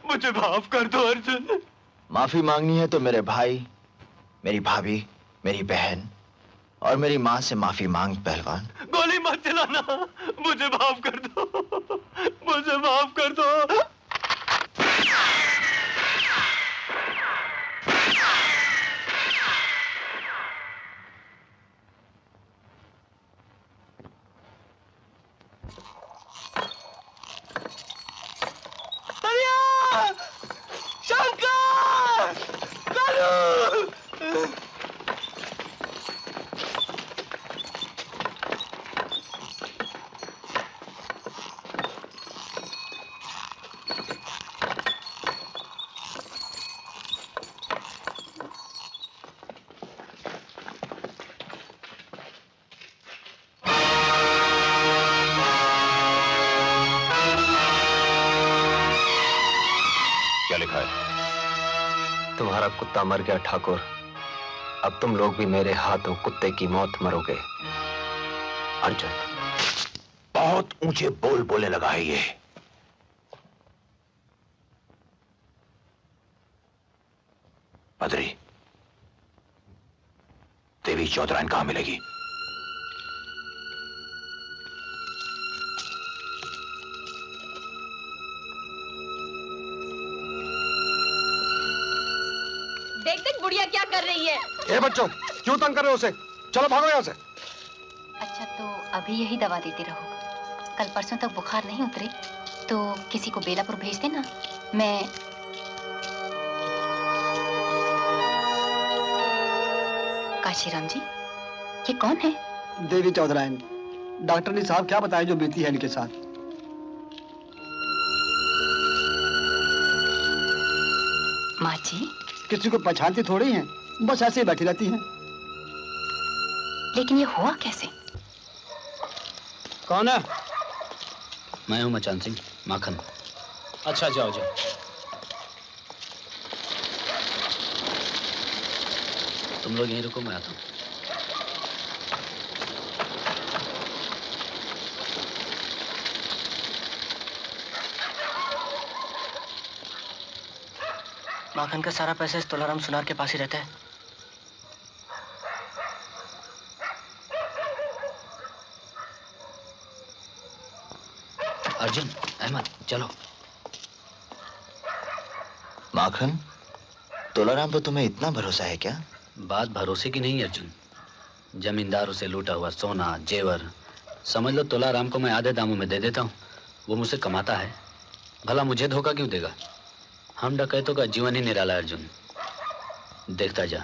मुझे माफ कर दो अर्जुन। माफी मांगनी है तो मेरे भाई, मेरी भाभी, मेरी बहन और मेरी माँ से माफी मांग पहलवान। गोली मत चलाना, मुझे माफ कर दो, मुझे माफ कर दो। तुम्हारा कुत्ता मर गया ठाकुर, अब तुम लोग भी मेरे हाथों कुत्ते की मौत मरोगे। अर्जुन। बहुत ऊंचे बोल बोले लगा है ये। बद्री, देवी चौधराइन कहां मिलेगी? देख देख बुढ़िया क्या कर रही है। ए बच्चों, क्यों तंग कर रहे हो उसे? चलो भागो यहाँ से। अच्छा तो अभी यही दवा देते रहो, कल परसों तक बुखार नहीं उतरे तो किसी को बेलापुर भेज देना। मैं काशीराम जी, ये कौन है? देवी चौधराइन। डॉक्टर ने साहब क्या बताया जो बीती है इनके साथ। माँ जी किसी को पहचानती थोड़ी हैं, बस ऐसे ही बैठी रहती हैं। लेकिन ये हुआ कैसे? कौन है? मैं हूं मचान सिंह, माखन। अच्छा जाओ जाओ। तुम लोग यहीं रुको, मैं आता हूं। माखन का सारा पैसा इस तोलाराम सुनार के पास ही रहता है। अर्जुन, अहमद, चलो। माखन, तोलाराम पर तुम्हें इतना भरोसा है क्या? बात भरोसे की नहीं अर्जुन, जमींदारों से लूटा हुआ सोना जेवर समझ लो तोलाराम को मैं आधे दामों में दे देता हूँ, वो मुझसे कमाता है, भला मुझे धोखा क्यों देगा? हम डकैतों का जीवन ही निराला है अर्जुन। देखता जा,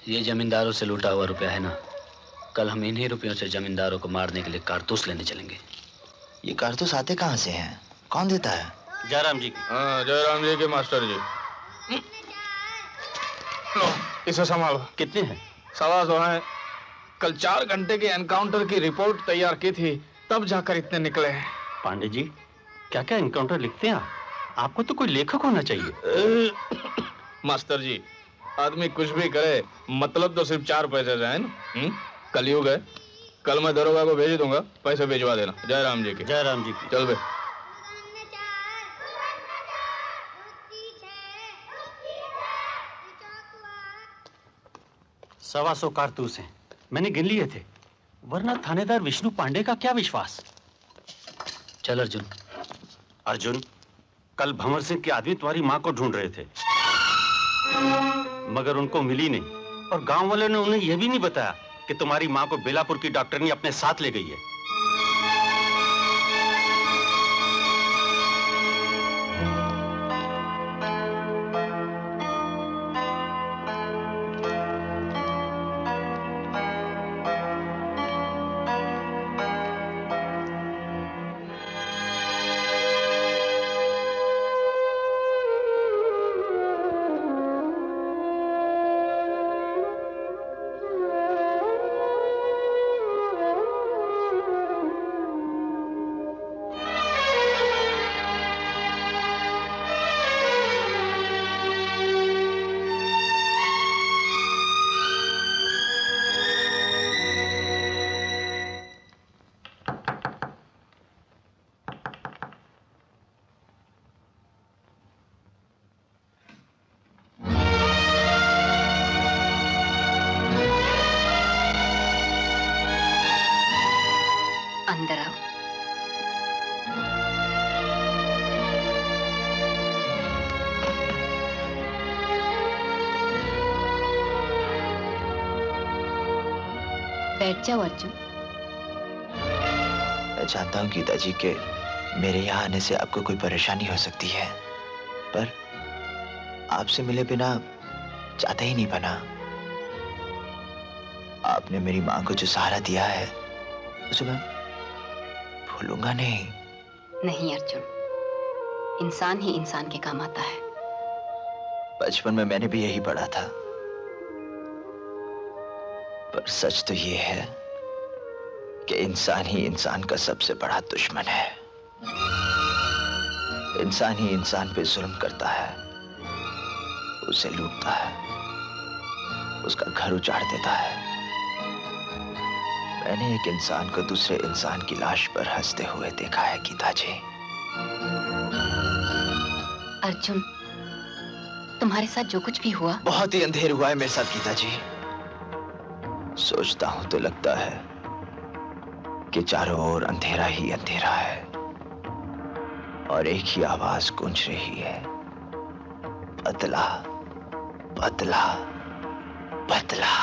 ये जमींदारों से लूटा हुआ रुपया है ना, कल हम इन्हीं रुपयों से जमींदारों को मारने के लिए कारतूस लेने चलेंगे। ये कारतूस आते कहाँ से हैं? कौन देता है? जयराम जी। हाँ, जयराम जी के मास्टर जी। लो, इसे संभालो। कितने हैं? 125 हैं। कल 4 घंटे के एनकाउंटर की रिपोर्ट तैयार की थी, तब जाकर इतने निकले हैं। पांडे जी, क्या क्या एनकाउंटर लिखते हैं आप? आपको तो कोई लेखक होना चाहिए। मास्टर जी, आदमी कुछ भी करे, मतलब तो सिर्फ 4 पैसे से है ना। कलयुग है। कल मैं दरोगा को भेज दूंगा, पैसे भिजवा देना। जयराम जी के। जयराम जी की। चल बे। सवा 100 कारतूस हैं, मैंने गिन लिए थे, वरना थानेदार विष्णु पांडे का क्या विश्वास। चल अर्जुन। अर्जुन, कल भंवर सिंह के आदमी तुम्हारी माँ को ढूंढ रहे थे, मगर उनको मिली नहीं, और गांव वाले ने उन्हें यह भी नहीं बताया कि तुम्हारी माँ को बेलापुर की डॉक्टरनी अपने साथ ले गई है। अंदर आओ। बैठ जाओ अर्जुन। मैं जानता हूँ गीता जी कि मेरे यहाँ आने से आपको कोई परेशानी हो सकती है, पर आपसे मिले बिना चाहता ही नहीं बना। आपने मेरी माँ को जो सहारा दिया है उसे मैं भूलूंगा नहीं। नहीं अर्जुन, इंसान ही इंसान के काम आता है। बचपन में मैंने भी यही पढ़ा था, पर सच तो ये है कि इंसान ही इंसान का सबसे बड़ा दुश्मन है। इंसान ही इंसान पे जुल्म करता है, उसे लूटता है, उसका घर उजाड़ देता है। मैंने एक इंसान को दूसरे इंसान की लाश पर हंसते हुए देखा है गीता जी। अर्जुन, तुम्हारे साथ जो कुछ भी हुआ बहुत ही अंधेर हुआ है मेरे साथ गीता जी। सोचता हूं तो लगता है कि चारों ओर अंधेरा ही अंधेरा है और एक ही आवाज गूंज रही है, बदला बदला बदला।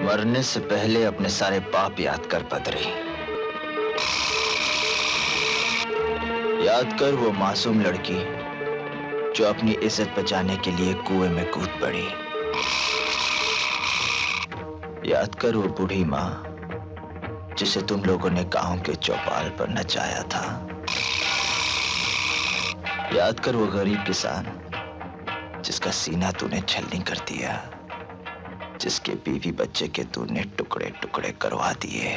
मरने से पहले अपने सारे पाप याद कर बदरी। याद कर वो मासूम लड़की जो अपनी इज्जत बचाने के लिए कुएं में कूद पड़ी। याद कर वो बूढ़ी माँ जिसे तुम लोगों ने गांव के चौपाल पर नचाया था। याद कर वो गरीब किसान जिसका सीना तूने छलनी कर दिया, जिसके बीवी बच्चे के तूने टुकड़े टुकड़े करवा दिए।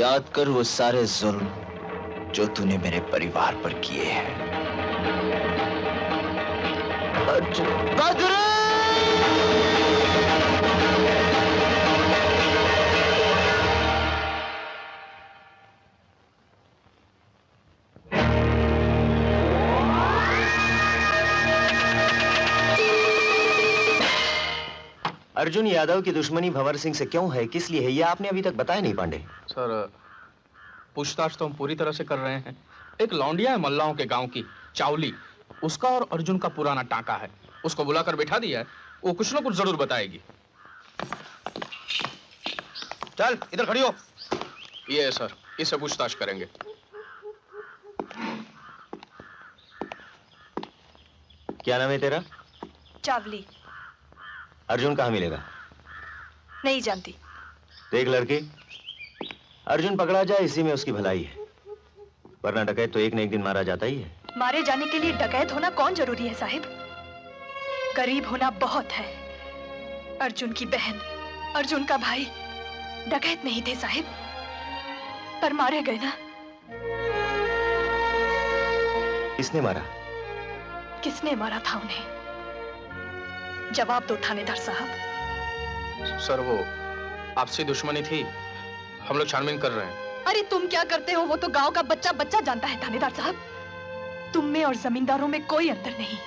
याद कर वो सारे जुल्म जो तूने मेरे परिवार पर किए हैं। अर्जुन बद्री! अर्जुन यादव की दुश्मनी भंवर सिंह से क्यों है, किस लिए है, ये आपने अभी तक बताया नहीं पांडे। सर पूछताछ तो हम पूरी तरह से कर रहे हैं। एक लौंडिया है मल्लाओं के गांव की, चावली, उसका और अर्जुन का पुराना टांका है। उसको बुलाकर बैठा दिया है, वो कुछ ना कुछ जरूर बताएगी। चल इधर खड़ी हो। ये है सर, इससे पूछताछ करेंगे। क्या नाम है तेरा? चावली। अर्जुन कहाँ मिलेगा? नहीं जानती। देख लड़की, अर्जुन पकड़ा जाए इसी में उसकी भलाई है, वरना डकैत तो एक न एक दिन मारा जाता ही है। मारे जाने के लिए डकैत होना कौन जरूरी है साहिब? गरीब होना बहुत है। अर्जुन की बहन, अर्जुन का भाई डकैत नहीं थे साहिब, पर मारे गए ना। किसने मारा? किसने मारा था उन्हें? जवाब दो थानेदार साहब। सर वो आपसी दुश्मनी थी, हम लोग छानबीन कर रहे हैं। अरे तुम क्या करते हो वो तो गांव का बच्चा बच्चा जानता है थानेदार साहब। तुम में और जमींदारों में कोई अंतर नहीं।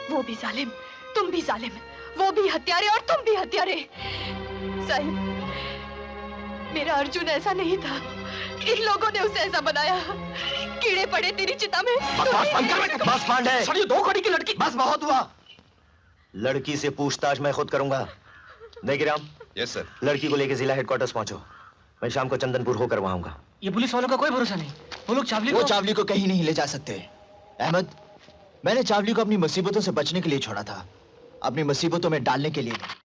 वो भी जालिम, तुम भी जालिम, वो भी हत्यारे और तुम भी हत्यारे। साहिब, मेरा अर्जुन ऐसा नहीं था, इन लोगों ने उसे ऐसा बनाया। कीड़े पड़े तेरी चिता में। बस पांडे, सर ये 2 कड़ी की लड़की। बस बहुत हुआ। लड़की से पूछताछ मैं खुद करूंगा। देखिए राम। Yes sir. लड़की को लेकर जिला हेडक्वार्टर्स पहुंचो, मैं शाम को चंदनपुर होकर वहां आऊंगा। ये पुलिस वालों का कोई भरोसा नहीं, वो लोग चावली वो को... चावली को कहीं नहीं ले जा सकते। अहमद, मैंने चावली को अपनी मुसीबतों से बचने के लिए छोड़ा था, अपनी मुसीबतों में डालने के लिए नहीं।